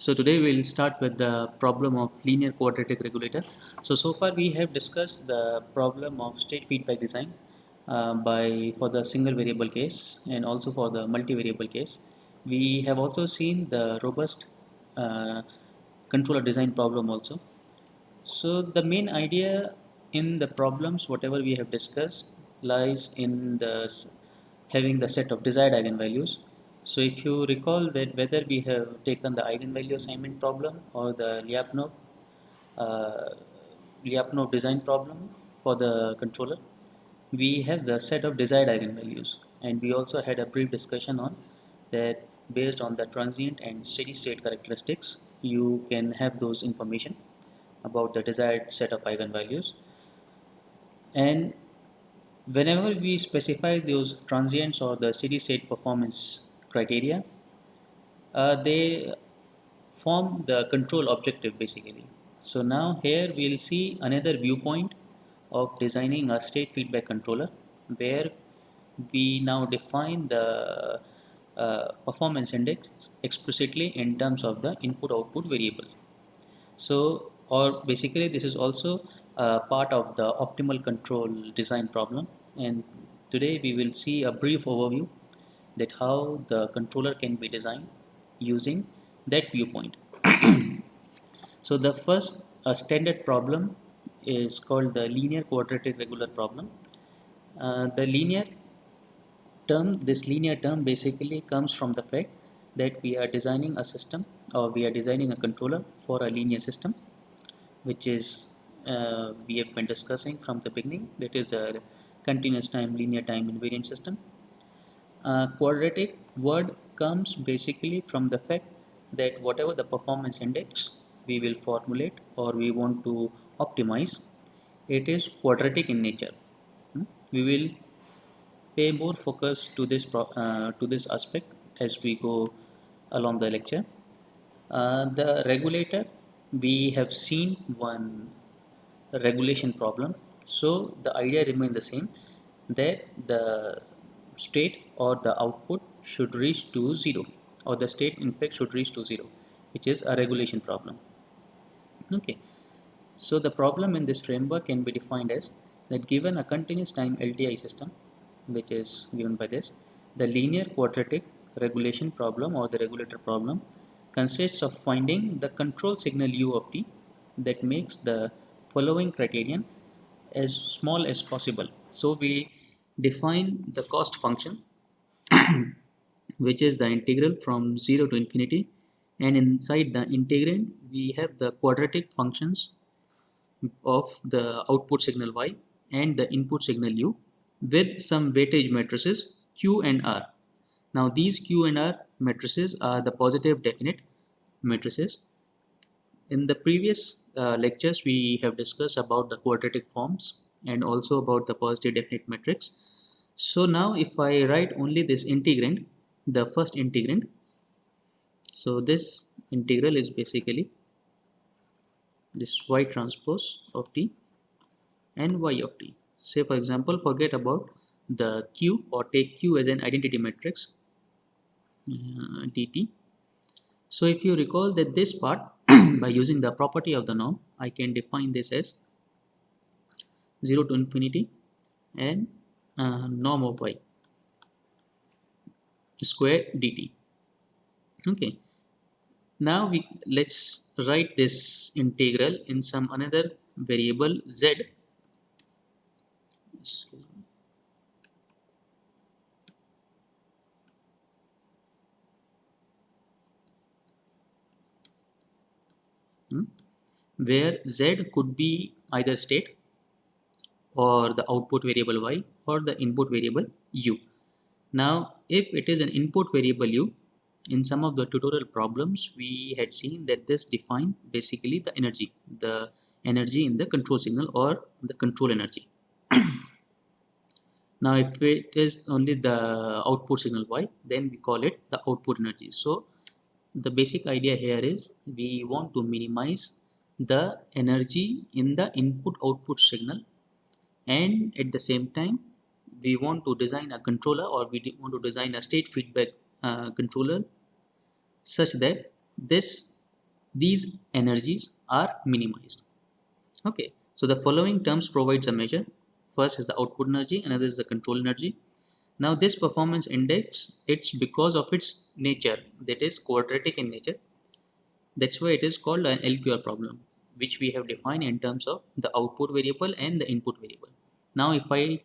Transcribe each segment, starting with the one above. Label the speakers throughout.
Speaker 1: So today we'll start with the problem of linear quadratic regulator. So far we have discussed the problem of state feedback design for the single variable case and also for the multivariable case. We have also seen the robust uh, controller design problem also. So the main idea in the problems, whatever we have discussed, lies in having the set of desired eigenvalues. So if you recall that whether we have taken the eigenvalue assignment problem or the uh, Lyapunov design problem for the controller, we have the set of desired eigenvalues, and we also had a brief discussion on that based on the transient and steady state characteristics, you can have those information about the desired set of eigenvalues. And whenever we specify those transients or the steady state performance criteria, they form the control objective basically. So now here we'll see another viewpoint of designing a state feedback controller, where we now define the performance index explicitly in terms of the input output variable. So, or basically this is also part of the optimal control design problem, and today we will see a brief overview that how the controller can be designed using that viewpoint. So the first standard problem is called the linear quadratic regular problem. This linear term basically comes from the fact that we are designing a system, or we are designing a controller for a linear system, which is we have been discussing from the beginning, that is a continuous time linear time invariant system. Quadratic word comes basically from the fact that whatever the performance index we will formulate or we want to optimize, it is quadratic in nature. We will pay more focus to this aspect as we go along the lecture. The regulator, we have seen one regulation problem. So the idea remains the same, that the state or the output should reach to zero, or the state in fact should reach to zero, which is a regulation problem. Okay. So the problem in this framework can be defined as that given a continuous time LTI system, which is given by this, the linear quadratic regulation problem or the regulator problem consists of finding the control signal u of t that makes the following criterion as small as possible. So we define the cost function, which is the integral from 0 to infinity, and inside the integrand we have the quadratic functions of the output signal y and the input signal u with some weightage matrices q and r. Now these q and r matrices are the positive definite matrices. In the previous lectures we have discussed about the quadratic forms and also about the positive definite matrix. So now if I write only this integrand, the first integrand, so this integral is basically this y transpose of t and y of t. Say for example, forget about the q, or take q as an identity matrix dt. So if you recall that this part by using the property of the norm, I can define this as 0 to infinity and norm of y square dt. Okay. Now let's write this integral in some another variable z. Where z could be either state or the output variable y or the input variable u. Now if it is an input variable u, in some of the tutorial problems we had seen that this define basically the energy in the control signal or the control energy. Now if it is only the output signal y, then we call it the output energy. So the basic idea here is we want to minimize the energy in the input output signal, and at the same time we want to design a controller, or we want to design a state feedback controller such that this these energies are minimized. Okay, so the following terms provides a measure. First is the output energy, another is the control energy. Now this performance index, it's because of its nature, that is quadratic in nature. That's why it is called an LQR problem, which we have defined in terms of the output variable and the input variable. Now if I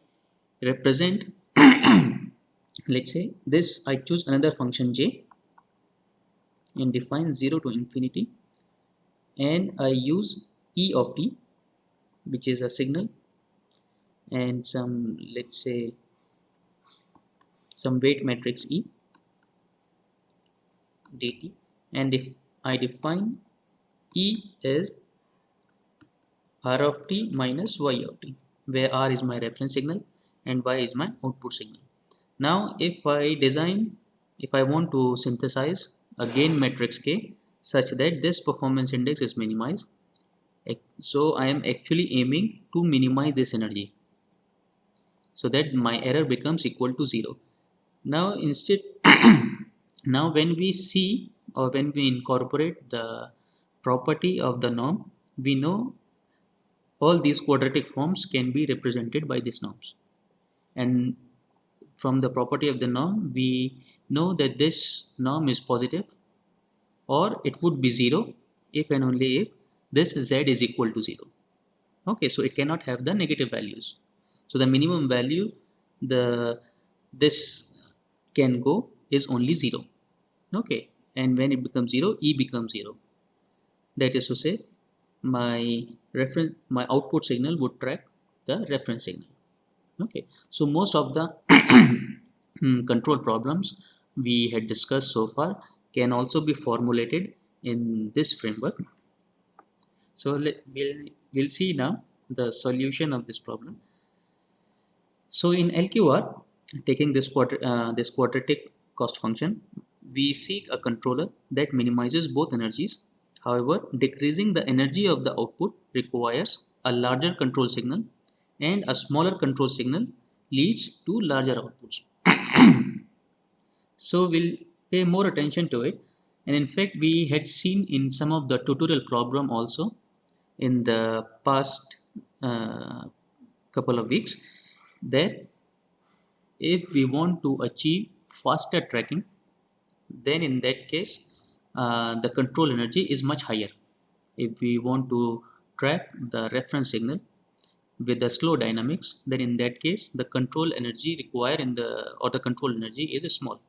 Speaker 1: represent, let's say this, I choose another function j and define 0 to infinity, and I use e of t, which is a signal, and some, let's say, some weight matrix e dt, and if I define e as r of t minus y of t, where r is my reference signal and y is my output signal. Now if I want to synthesize a gain matrix k such that this performance index is minimized, so I am actually aiming to minimize this energy so that my error becomes equal to 0. Now instead, now when we see or when we incorporate the property of the norm, we know all these quadratic forms can be represented by these norms, and from the property of the norm we know that this norm is positive, or it would be 0 if and only if this z is equal to 0. Okay, so it cannot have the negative values. So the minimum value the this can go is only 0. Okay, and when it becomes 0, e becomes 0. That is to say, my output signal would track the reference signal. Okay, so most of the control problems we had discussed so far can also be formulated in this framework. So we'll see now the solution of this problem. So in LQR, taking this quadratic cost function, we seek a controller that minimizes both energies. However, decreasing the energy of the output requires a larger control signal, and a smaller control signal leads to larger outputs. So we'll pay more attention to it, and in fact we had seen in some of the tutorial problem also in the past couple of weeks that if we want to achieve faster tracking, then in that case the control energy is much higher. If we want to track the reference signal with the slow dynamics, then in that case the control energy required the control energy is small.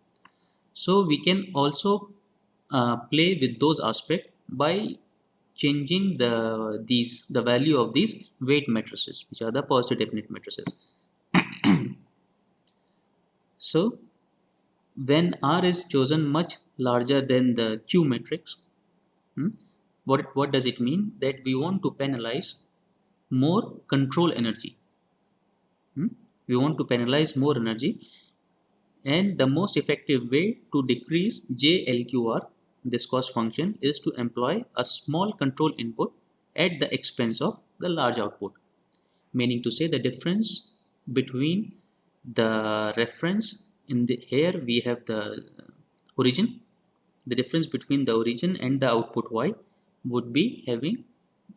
Speaker 1: So we can also play with those aspects by changing the value of these weight matrices, which are the positive definite matrices. So when R is chosen much larger than the Q matrix, what does it mean? That we want to penalize more control energy. We want to penalize more energy, and the most effective way to decrease JLQR, this cost function, is to employ a small control input at the expense of the large output. Meaning to say, the difference between the reference, here we have the origin, the difference between the origin and the output y would be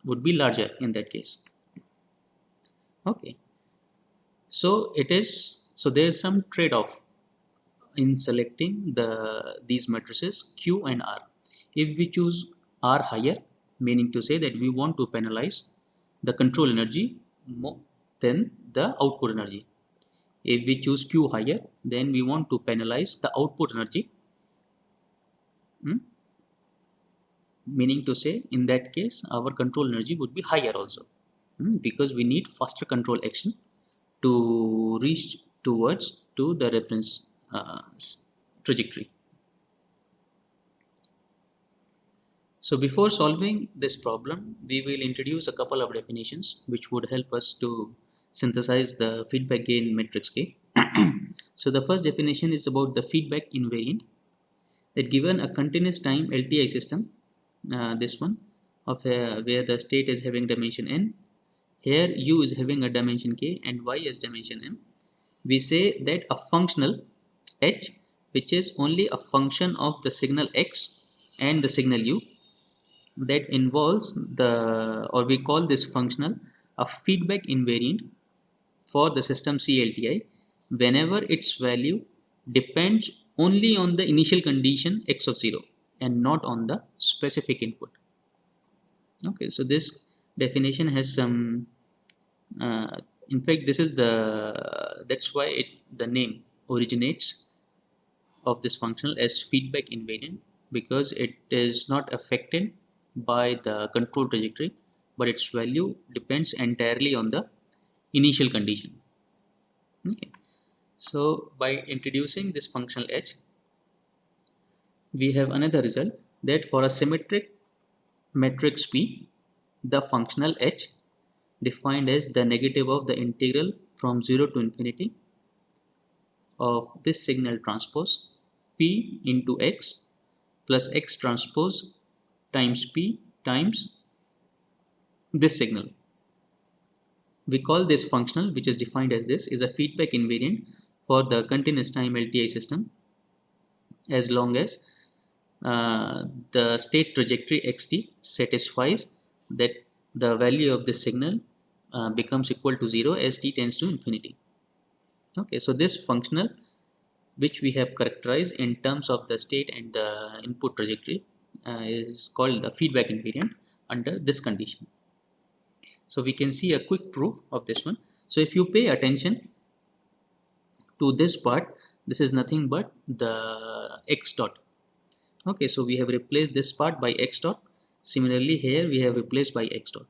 Speaker 1: larger in that case. Okay, so there is some trade-off in selecting these matrices Q and R. If we choose R higher, meaning to say that we want to penalize the control energy more than the output energy. If we choose Q higher, then we want to penalize the output energy. Meaning to say, in that case, our control energy would be higher also, because we need faster control action to reach towards to the reference trajectory. So before solving this problem, we will introduce a couple of definitions which would help us to synthesize the feedback gain matrix K. So the first definition is about the feedback invariant. That given a continuous time LTI system, this one of where the state is having dimension n, here u is having a dimension k and y is dimension m, we say that a functional h, which is only a function of the signal x and the signal u, that involves the, or we call this functional a feedback invariant for the system CLTI whenever its value depends only on the initial condition x of 0 and not on the specific input. Okay, so this definition has some in fact this is the, that's why the name originates of this functional as feedback invariant, because it is not affected by the control trajectory, but its value depends entirely on the initial condition. Okay, so by introducing this functional h, we have another result that for a symmetric matrix P, the functional h defined as the negative of the integral from 0 to infinity of this signal transpose P into x plus x transpose times P times this signal. We call this functional, which is defined as this, is a feedback invariant for the continuous time LTI system as long as the state trajectory xt satisfies that the value of this signal becomes equal to 0 as t tends to infinity. Okay, so this functional, which we have characterized in terms of the state and the input trajectory, is called the feedback invariant under this condition. So we can see a quick proof of this one. So if you pay attention to this part, this is nothing but the x dot. Okay, so we have replaced this part by x dot. Similarly here we have replaced by x dot.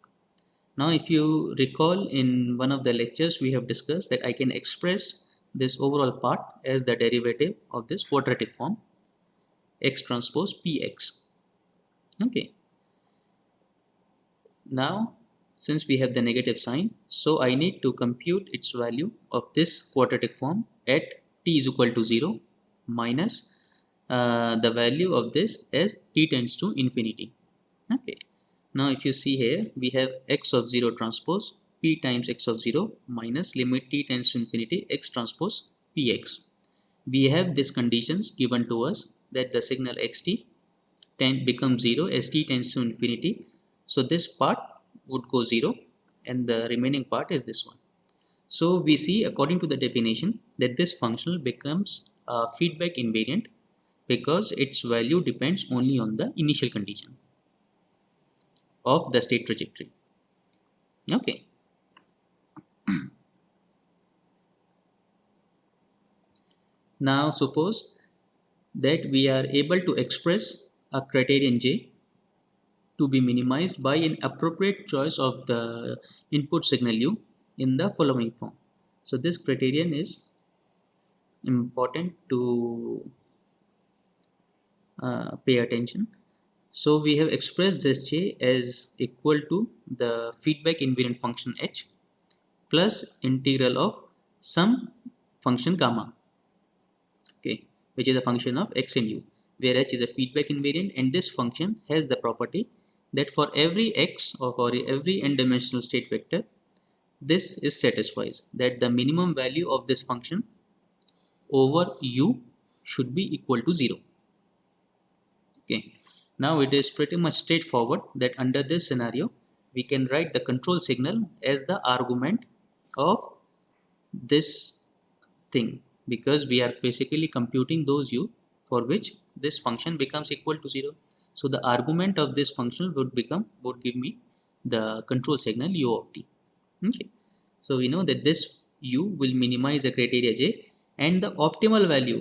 Speaker 1: Now if you recall, in one of the lectures we have discussed that I can express this overall part as the derivative of this quadratic form x transpose px. Okay, now since we have the negative sign, so I need to compute its value of this quadratic form at t is equal to 0 minus the value of this as t tends to infinity. Okay, now if you see here, we have x of 0 transpose p times x of 0 minus limit t tends to infinity x transpose px. We have these conditions given to us that the signal xt becomes 0 as t tends to infinity. So this part would go 0 and the remaining part is this one. So we see, according to the definition, that this functional becomes a feedback invariant because its value depends only on the initial condition of the state trajectory. Okay. Now suppose that we are able to express a criterion J to be minimized by an appropriate choice of the input signal U in the following form. So this criterion is important to pay attention. So we have expressed this J as equal to the feedback invariant function H plus integral of some function gamma, okay, which is a function of x and u, where H is a feedback invariant, and this function has the property that for every x or for every n-dimensional state vector, this is satisfies that the minimum value of this function over u should be equal to 0. Okay, now it is pretty much straightforward that under this scenario we can write the control signal as the argument of this thing, because we are basically computing those u for which this function becomes equal to 0. So the argument of this function would give me the control signal u of t. Okay, so we know that this u will minimize the criteria J, and the optimal value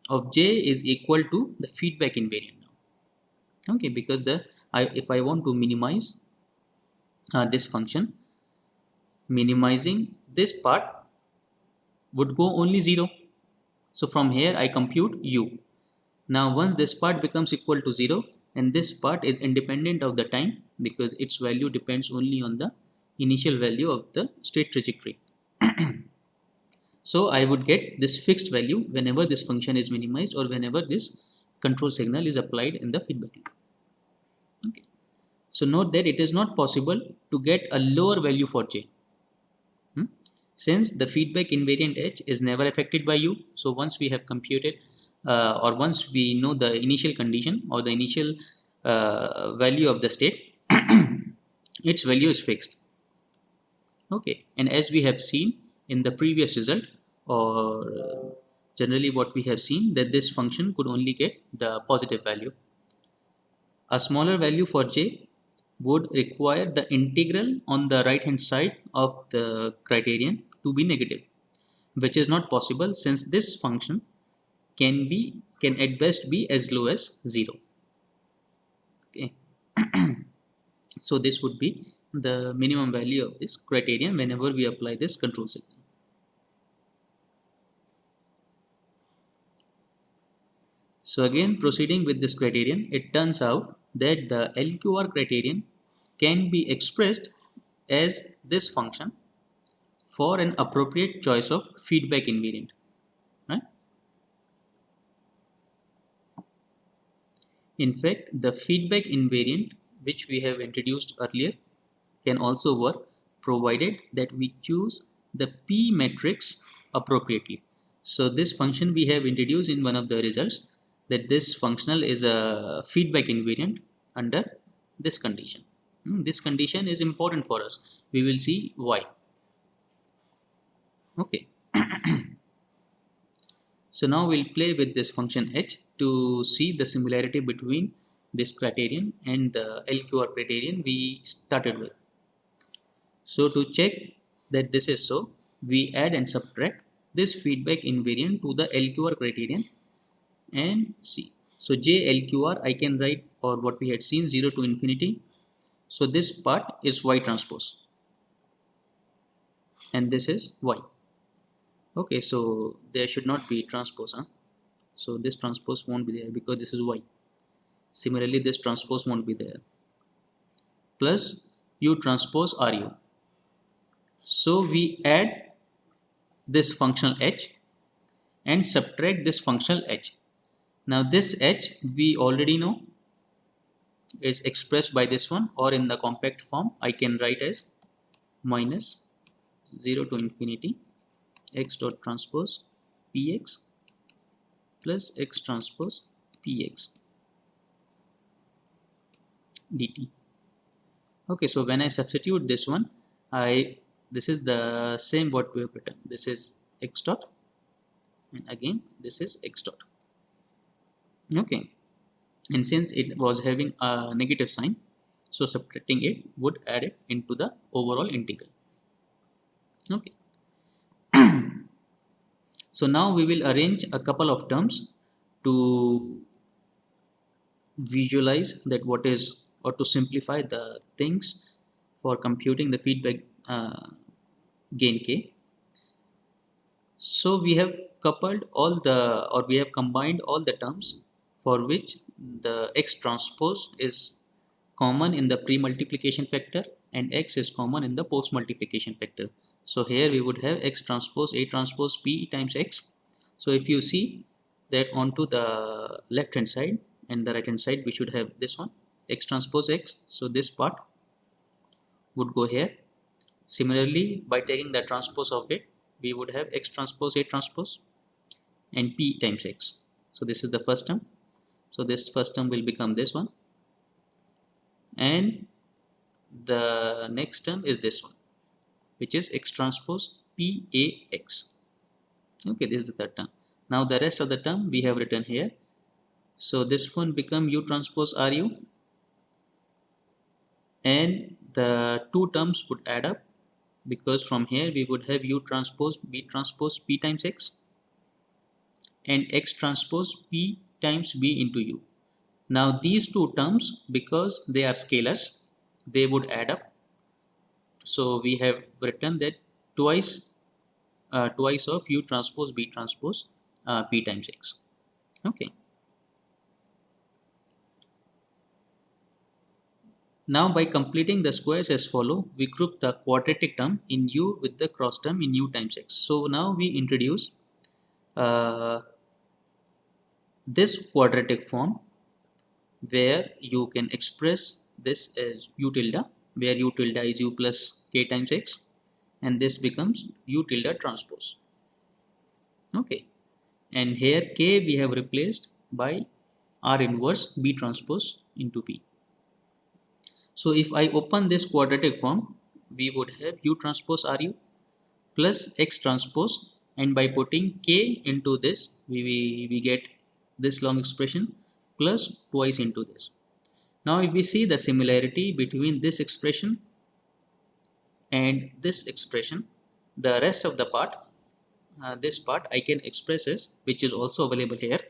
Speaker 1: of J is equal to the feedback invariant now. Okay, because if I want to minimize this function, minimizing this part would go only 0. So from here I compute u. Now once this part becomes equal to 0, and this part is independent of the time because its value depends only on the initial value of the state trajectory. So I would get this fixed value whenever this function is minimized or whenever this control signal is applied in the feedback loop. Okay. So note that it is not possible to get a lower value for J. Since the feedback invariant H is never affected by U, so once we have computed or once we know the initial condition or the initial value of the state, its value is fixed. Okay, and as we have seen in the previous result, or generally what we have seen, that this function could only get the positive value. A smaller value for j would require the integral on the right hand side of the criterion to be negative, which is not possible since this function can at best be as low as 0. Okay. So this would be the minimum value of this criterion whenever we apply this control signal. So again, proceeding with this criterion, it turns out that the LQR criterion can be expressed as this function for an appropriate choice of feedback invariant, right? In fact, the feedback invariant which we have introduced earlier can also work provided that we choose the P matrix appropriately. So this function we have introduced in one of the results, that this functional is a feedback invariant under this condition. This condition is important for us. We will see why. Okay. So now we'll play with this function h to see the similarity between this criterion and the LQR criterion we started with. So to check that this is so, we add and subtract this feedback invariant to the LQR criterion and see. So J LQR I can write, or what we had seen, 0 to infinity. So this part is Y transpose and this is Y. Okay, so there should not be transpose, huh? So this transpose won't be there because this is Y. Similarly, this transpose won't be there. Plus U transpose RU. So we add this functional h and subtract this functional h. Now this h we already know is expressed by this one, or in the compact form I can write as minus 0 to infinity x dot transpose px plus x transpose px dt. Okay, so when I substitute this one, this is the same what we have written. This is x dot and again this is x dot. Okay, and since it was having a negative sign, so subtracting it would add it into the overall integral. Okay. So now we will arrange a couple of terms to visualize that what is, or to simplify the things for computing the feedback gain k. So we have coupled all the, or we have combined all the terms for which the x transpose is common in the pre-multiplication factor and x is common in the post-multiplication factor. So here we would have x transpose A transpose P times x. So if you see that onto the left hand side and the right hand side, we should have this one, x transpose x. So this part would go here. Similarly, by taking the transpose of it, we would have x transpose A transpose and P times x. So this is the first term. So this first term will become this one, and the next term is this one, which is x transpose P A x. Okay, this is the third term. Now the rest of the term we have written here. So this one become U transpose RU, and the two terms would add up, because from here we would have U transpose B transpose P times x and x transpose P times B into U. Now these two terms, because they are scalars, they would add up. So we have written that twice of U transpose B transpose P times x. Okay. Now by completing the squares as follow, we group the quadratic term in U with the cross term in U times x. So now we introduce this quadratic form where you can express this as U tilde, where U tilde is U plus k times x, and this becomes U tilde transpose. Okay, and here k we have replaced by R inverse B transpose into P. So if I open this quadratic form, we would have U transpose RU plus X transpose, and by putting K into this, we get this long expression plus twice into this. Now if we see the similarity between this expression and this expression, the rest of the part, this part I can express as, which is also available here.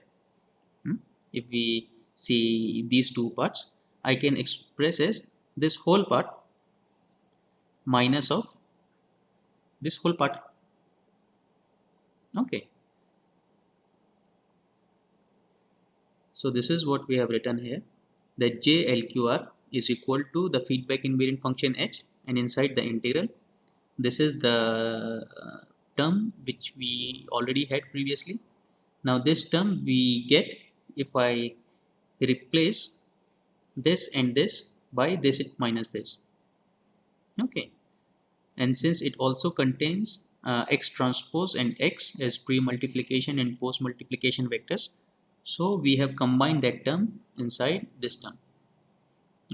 Speaker 1: If we see these two parts, I can express as this whole part minus of this whole part. Okay. So this is what we have written here, that JLQR is equal to the feedback invariant function H, and inside the integral, this is the term which we already had previously. Now this term we get if I replace this and this by this minus this. Okay. And since it also contains X transpose and X as pre-multiplication and post-multiplication vectors, so we have combined that term inside this term.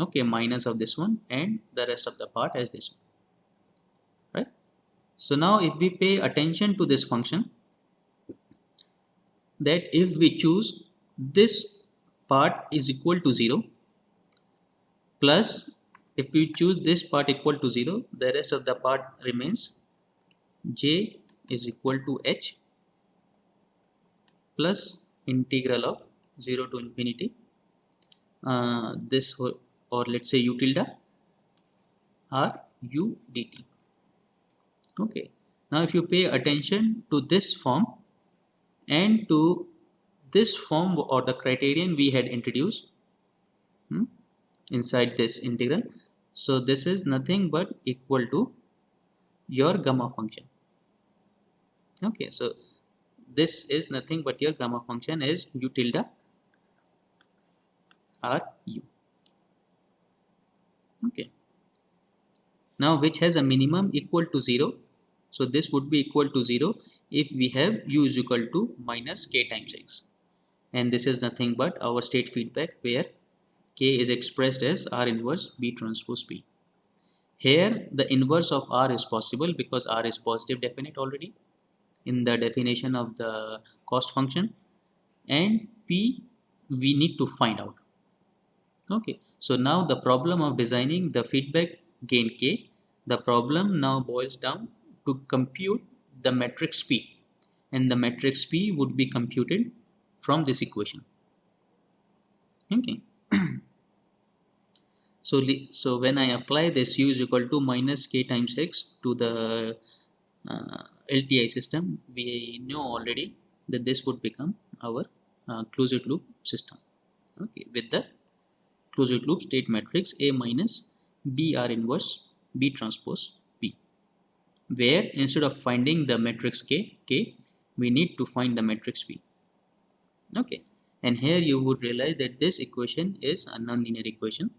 Speaker 1: Okay, minus of this one and the rest of the part as this one. Right? So now if we pay attention to this function, that if we choose this part is equal to 0, plus if we choose this part equal to 0, the rest of the part remains J is equal to H plus integral of 0 to infinity this whole, or let's say U tilde R U dt. Okay. Now if you pay attention to this form and to this form or the criterion we had introduced inside this integral, so this is nothing but equal to your gamma function. Okay, so this is nothing but your gamma function is U tilde R U. Okay. Now which has a minimum equal to 0. So this would be equal to 0 if we have U is equal to minus K times X. And this is nothing but our state feedback where K is expressed as R inverse B transpose P. Here the inverse of R is possible because R is positive definite already in the definition of the cost function, and P we need to find out. Okay, so now the problem of designing the feedback gain K, the problem now boils down to compute the matrix P, and the matrix P would be computed from this equation. Okay. So when I apply this U is equal to minus K times X to the LTI system, we know already that this would become our closed loop system. Okay, with the closed loop state matrix A minus B R inverse B transpose P, where instead of finding the matrix K, we need to find the matrix P. Okay, and here you would realize that this equation is a nonlinear equation.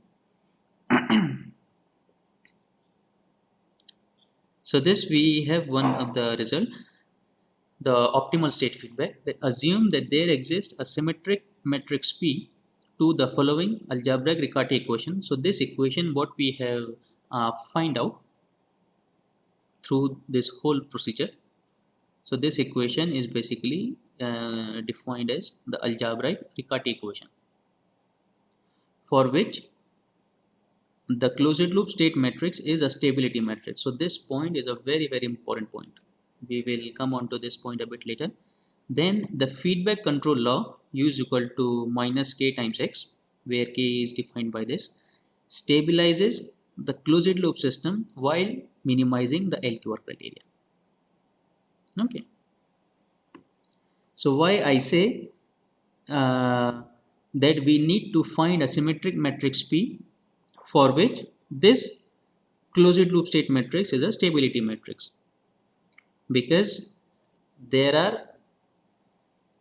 Speaker 1: So this we have one of the result, the optimal state feedback, that assume that there exists a symmetric matrix P to the following algebraic Riccati equation. So this equation what we have find out through this whole procedure. So this equation is basically defined as the algebraic Riccati equation, for which the closed loop state matrix is a stability matrix. So this point is a very important point. We will come on to this point a bit later. Then the feedback control law U is equal to minus K times X, where K is defined by this, stabilizes the closed loop system while minimizing the LQR criteria. Okay. So why I say that we need to find a symmetric matrix P, for which this closed loop state matrix is a stability matrix, because there are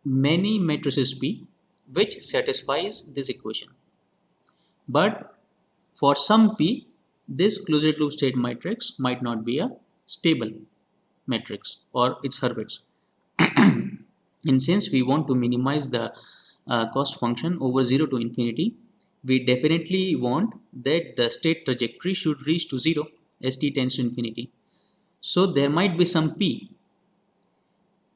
Speaker 1: many matrices P which satisfies this equation, but for some P this closed loop state matrix might not be a stable matrix or its Hurwitz. And since we want to minimize the cost function over 0 to infinity, we definitely want that the state trajectory should reach to 0 as t tends to infinity. So there might be some p.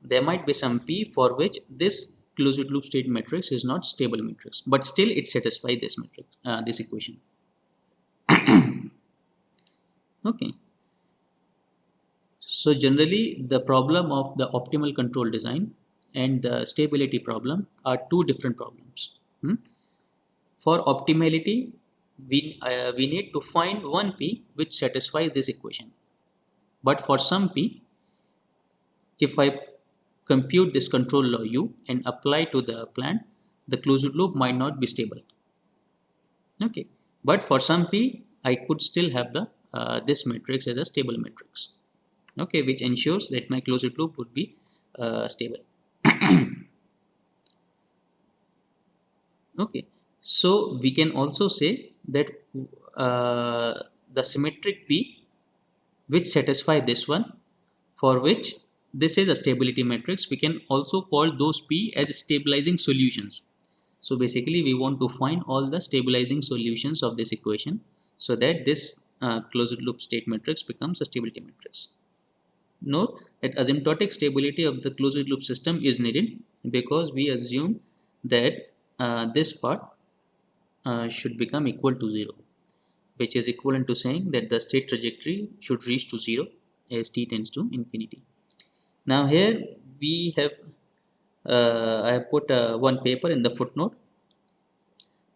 Speaker 1: There might be some p for which this closed loop state matrix is not stable matrix, but still it satisfies this matrix, this equation. Okay. So generally, the problem of the optimal control design and the stability problem are two different problems. Hmm? For optimality, we need to find one p which satisfies this equation. But for some p, if I compute this control law u and apply to the plant, the closed loop might not be stable. Okay, but for some p, I could still have the this matrix as a stable matrix. Okay, which ensures that my closed loop would be stable. Okay, so we can also say that the symmetric p which satisfy this one, for which this is a stability matrix, we can also call those p as stabilizing solutions. So basically we want to find all the stabilizing solutions of this equation so that this closed loop state matrix becomes a stability matrix. Note that asymptotic stability of the closed loop system is needed because we assume that this part should become equal to 0, which is equivalent to saying that the state trajectory should reach to 0 as t tends to infinity. Now here we have I have put one paper in the footnote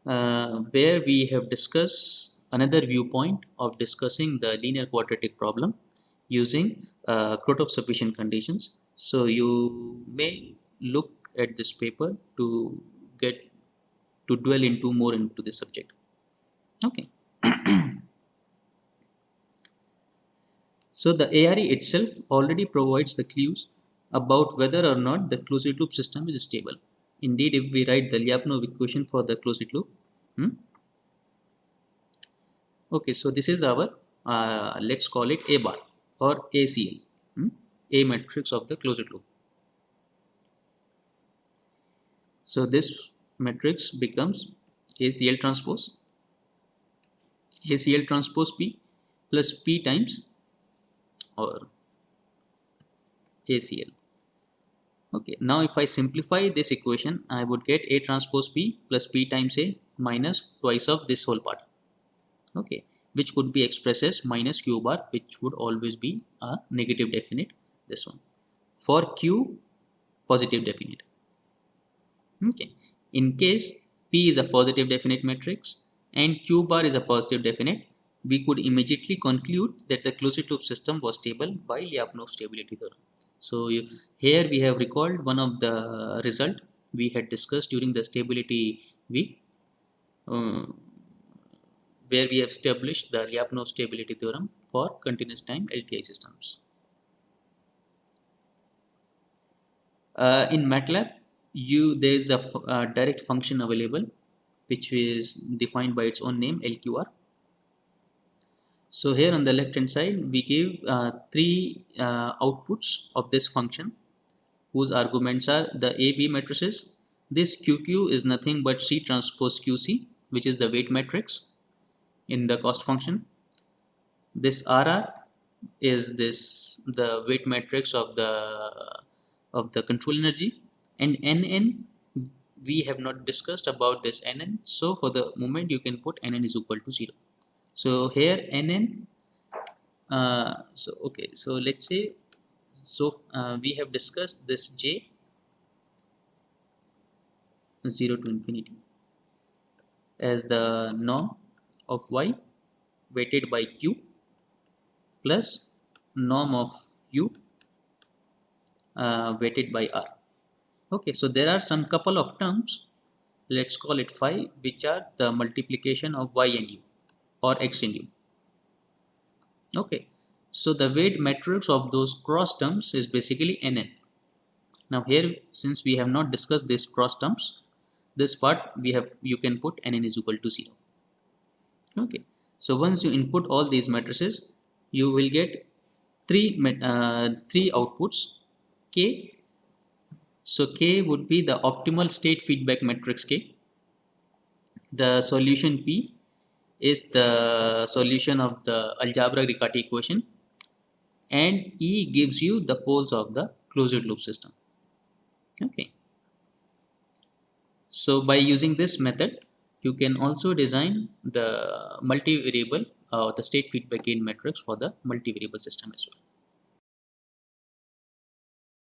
Speaker 1: where we have discussed another viewpoint of discussing the linear quadratic problem using Krotov sufficient conditions. So you may look at this paper to get to dwell into more into this subject. Okay. So the ARE itself already provides the clues about whether or not the closed loop system is stable. Indeed, if we write the Lyapunov equation for the closed loop, okay, so this is our let's call it A bar or ACL, A matrix of the closed loop. So this matrix becomes ACL transpose P plus P times or ACL. Okay, now if I simplify this equation, I would get A transpose P plus P times A minus twice of this whole part. Okay, which could be expressed as minus Q bar, which would always be a negative definite, this one. For Q, positive definite. Okay, in case P is a positive definite matrix and Q bar is a positive definite, we could immediately conclude that the closed loop system was stable by Lyapunov stability theorem. So here we have recalled one of the result we had discussed during the stability week, where we have established the Lyapunov stability theorem for continuous time LTI systems. In MATLAB, there is a direct function available which is defined by its own name, LQR. So here on the left hand side we give three outputs of this function whose arguments are the AB matrices. This QQ is nothing but C transpose QC, which is the weight matrix in the cost function. This RR is the weight matrix of the control energy, and NN we have not discussed about this NN, so for the moment you can put NN is equal to 0. So here NN, so let's say, we have discussed this J 0 to infinity as the norm of Y weighted by Q plus norm of U weighted by R. Okay, so there are some couple of terms, let's call it phi, which are the multiplication of Y and U or X and U. Okay, so the weight matrix of those cross terms is basically NN. Now here, since we have not discussed this cross terms, this part you can put NN is equal to 0. Okay, so once you input all these matrices, you will get three outputs K. So K would be the optimal state feedback matrix K. The solution P is the solution of the algebraic equation, and E gives you the poles of the closed loop system. Okay. So by using this method, you can also design the multivariable the state feedback gain matrix for the multivariable system as well.